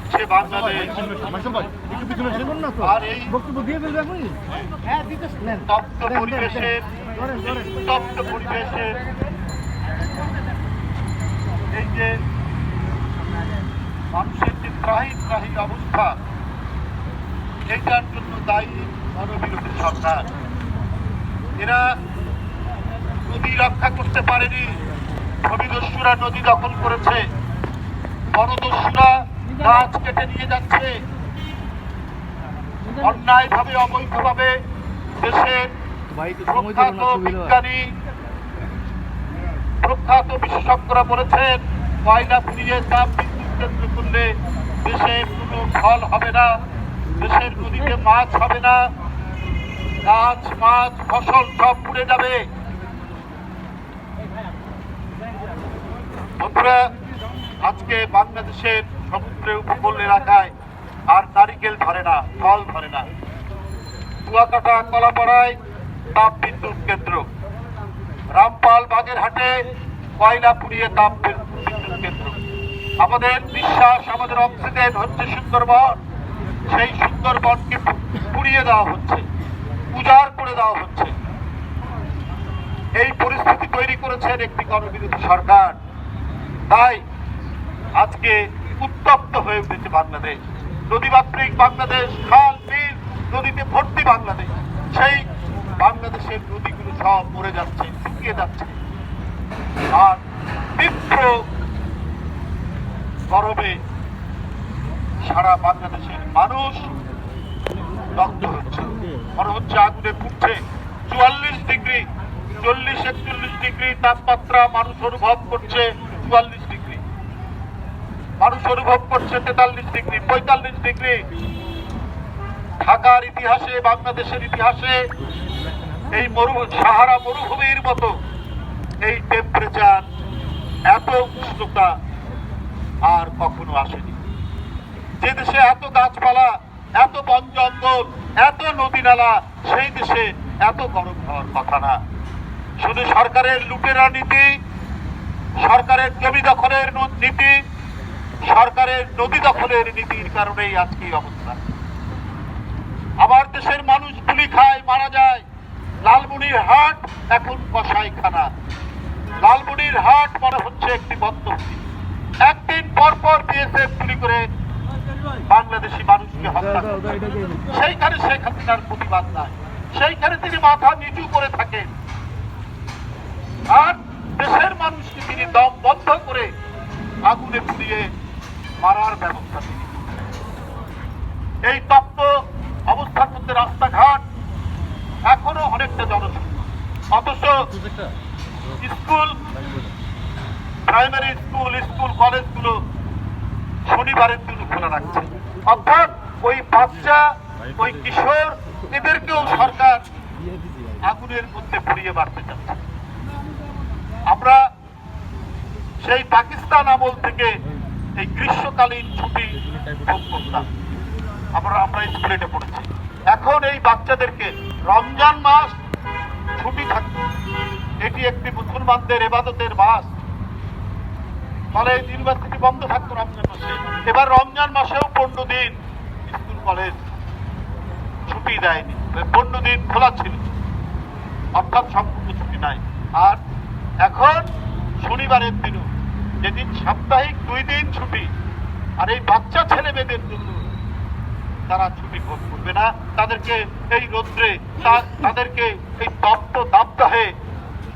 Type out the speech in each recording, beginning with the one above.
হচ্ছে বাংলাদেশ। আর এই তপ্ত পরিবেশের এই যে মানুষের যে ত্রাহি অবস্থা, এইটার জন্য দায়ী গণবিরোধী সরকার। এরা নদী রক্ষা করতে পারেনি, ভূমিদস্যুরা নদী দখল করেছে, বনদস্যুরা গাছ কেটে নিয়ে যাচ্ছে, অন্যায়ভাবে অবৈধভাবে দেশের প্রখ্যাত বিজ্ঞানী প্রখ্যাত বিশেষজ্ঞরা বলেছেন কয়লা পুড়িয়ে তাপ বিদ্যুৎ কেন্দ্র করলে দেশের কোনো ফল হবে না, দেশের নদীতে মাছ হবে না, গাছ মাছ ফসল সব পুড়ে যাবে। বন্ধুরা, আজকে বাংলাদেশের সমুদ্রে উপকূল এলাকায় আর নারিকেল ধরে না, ফল ধরে না। কুয়াকাটা কলাপাড়ায় তাপ বিদ্যুৎ কেন্দ্র, রামপাল বাগেরহাটে কয়লা পুড়িয়ে তাপ বিদ্যুৎ কেন্দ্র। আমাদের বিশ্বাস, আমাদের অক্সিজেন হচ্ছে সুন্দরবন, সেই সুন্দরবনকে পুড়িয়ে দেওয়া হচ্ছে, উজাড় করে দেওয়া হচ্ছে। এই পরিস্থিতি তৈরি করেছেন একটি গণবিরোধী সরকার। তাই আজকে উত্তপ্ত হয়ে উঠেছে বাংলাদেশ, নদীমাতৃক বাংলাদেশ, খাল বিল নদীতে ভর্তি বাংলাদেশ। সেই বাংলাদেশের নদীগুলো সব মরে যাচ্ছে, শুকিয়ে যাচ্ছে, আর তীব্র গরমে সারা বাংলাদেশের মানুষ দগ্ধ হচ্ছে, মনে হচ্ছে আগুনে পুড়ছে। 44 ডিগ্রি, 40-41 ডিগ্রি তাপমাত্রা মানুষ অনুভব করছে, 44 ডিগ্রি মানুষ অনুভব করছে, 43 ডিগ্রি, 45 ডিগ্রি। ঢাকার ইতিহাসে, বাংলাদেশের ইতিহাসে এই সাহারা মরুভূমির মতো এই টেম্পারেচার, এত উষ্ণতা আর কখনো আসেনি। যে দেশে এত গাছপালা, এত বন জঙ্গল, এত নদী নালা, সেই দেশে এত গরম হওয়ার কথা না। শুধু সরকারের লুটেরা নীতি, সরকারের জমি দখলের নীতি, সরকারের নদী দখলের নীতির কারণেই আজকে এই অবস্থা। আমার দেশের মানুষ গুলি খায়, মারা যায়। লালমনিরহাট এখন কসাইখানা, লালমনিরহাট মনে হচ্ছে একটি বন্দোবস্তি। একদিন পর পর বিএসএফ গুলি করে বাংলাদেশি মানুষকে হত্যা করে। সেইখানে শেখ হাসিনার প্রতিবাদ নাই, সেইখানে তিনি মাথা নিচু করে থাকেন, আর দেশের মানুষকে তিনি দম বন্ধ করে আগুনে পুড়িয়ে মারার ব্যবস্থা তিনি। এই তপ্ত অবস্থার মধ্যে রাস্তাঘাট এখনো অনেকটা জনশূন্য, অথচ স্কুল, প্রাইমারি স্কুল, কলেজগুলো শনিবারের দিন খোলা রাখছে। অর্থাৎ ওই বাচ্চা, ওই কিশোর, এদেরকেও সরকার আগুনের মধ্যে পুড়িয়ে মারতে চাচ্ছে। আমরা সেই পাকিস্তান আমল থেকে এই গ্রীষ্মকালীন ছুটি ভোগ করতাম, আমরা স্কুলে পড়েছি। এখন এই বাচ্চাদেরকে রমজান মাস ছুটি থাকবে, এটি একটি মুসলমানদের ইবাদতের মাস, কলেজ ইউনিভার্সিটি বন্ধ থাকতো রমজান মাসে। এবার রমজান মাসেও 15 দিন স্কুল কলেজ ছুটি দেয়নি, 15 দিন খোলা ছিল, অর্থাৎ সম্পূর্ণ ছুটি নাই। আর এখন শনিবারের দিনও, যেদিন সাপ্তাহিক 2 দিন ছুটি, আর এই বাচ্চা ছেলে মেয়েদের জন্য তারা ছুটি ভোগ করবে না। তাদেরকে এই রৌদ্রে, তাদেরকে এই তপ্ত দাবদাহে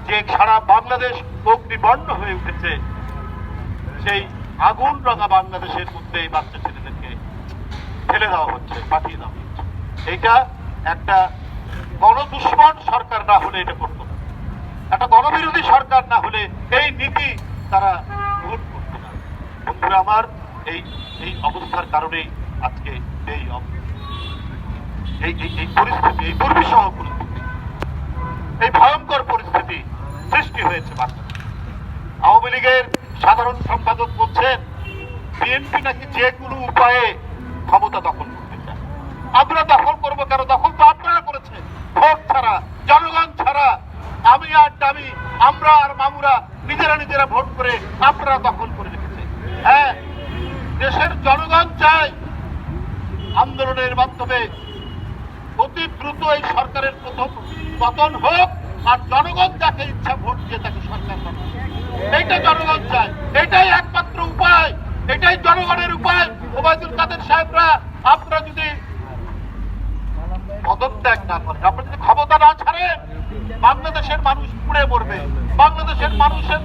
যে সারা বাংলাদেশ অগ্নিবর্ণ হয়ে উঠেছে, সেই আগুন রঙা বাংলাদেশের মধ্যে এই বাচ্চা ছেলেদেরকে ফেলে দেওয়া হচ্ছে, পাঠিয়ে দেওয়া হচ্ছে। এইটা একটা গণদুশ্মন সরকার না হলে এটা করতো না, একটা গণবিরোধী সরকার না হলে এই নীতি তারা গ্রহণ করতো না। বন্ধুরা আমার, এই অবস্থার কারণেই আজকে এই পরিস্থিতি, এই দুর্বিষহ পরিস্থিতি, এই ভয়ঙ্কর পরিস্থিতি সৃষ্টি হয়েছে বাংলাদেশে। আওয়ামী লীগের সাধারণ সম্পাদক বলছেন বিএনপি নাকি যে কোনো উপায়ে ক্ষমতা দখল করতে চায়। আমরা দখল করবো কেন? দখল তো আপনারা করেছেন, ভোট ছাড়া, জনগণ ছাড়া। আমি আর দামি, আমরা আর মামুরা নিজেরা ভোট করে আপনারা দখল করে রেখেছে। হ্যাঁ, দেশের জনগণ চায় আন্দোলনের মাধ্যমে অতি দ্রুত এই সরকারের প্রথম পতন হোক, আর জনগণ যাকে ইচ্ছা ভোট দিয়ে তাকে সরকার বানাবে। এইটা জনগণ চায়, এটাই একমাত্র উপায়, এটাই জনগণের উপায়। ওবায়দুল কাদের সাহেবরা, আপনারা যদি পদত্যাগ না করেন, আপনারা যদি ক্ষমতা না ছাড়েন, বাংলাদেশের মানুষ পুড়ে মরবে। বাংলাদেশের মানুষের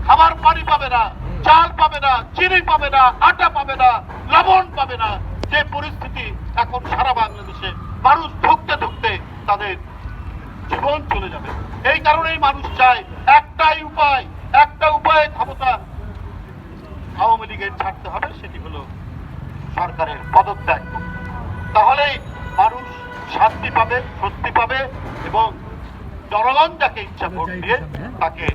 খাবার পানি পাবে না, চাল পাবে না, চিনি পাবে না, আটা পাবে না, লবণ পাবে না। যে পরিস্থিতি এখন সারা বাংলাদেশে, মানুষ ধুকতে ধুকতে তাদের জীবন চলে যাবে। এই কারণেই মানুষ চায় একটাই উপায়, একটা উপায়ে ক্ষমতা আওয়ামী লীগের ছাড়তে হবে, সেটি হলো সরকারের পদত্যাগ। তাহলেই মানুষ শান্তি পাবে, স্বস্তি পাবে এবং জনগণ যাকে ইচ্ছা ভোট দিয়ে তাকে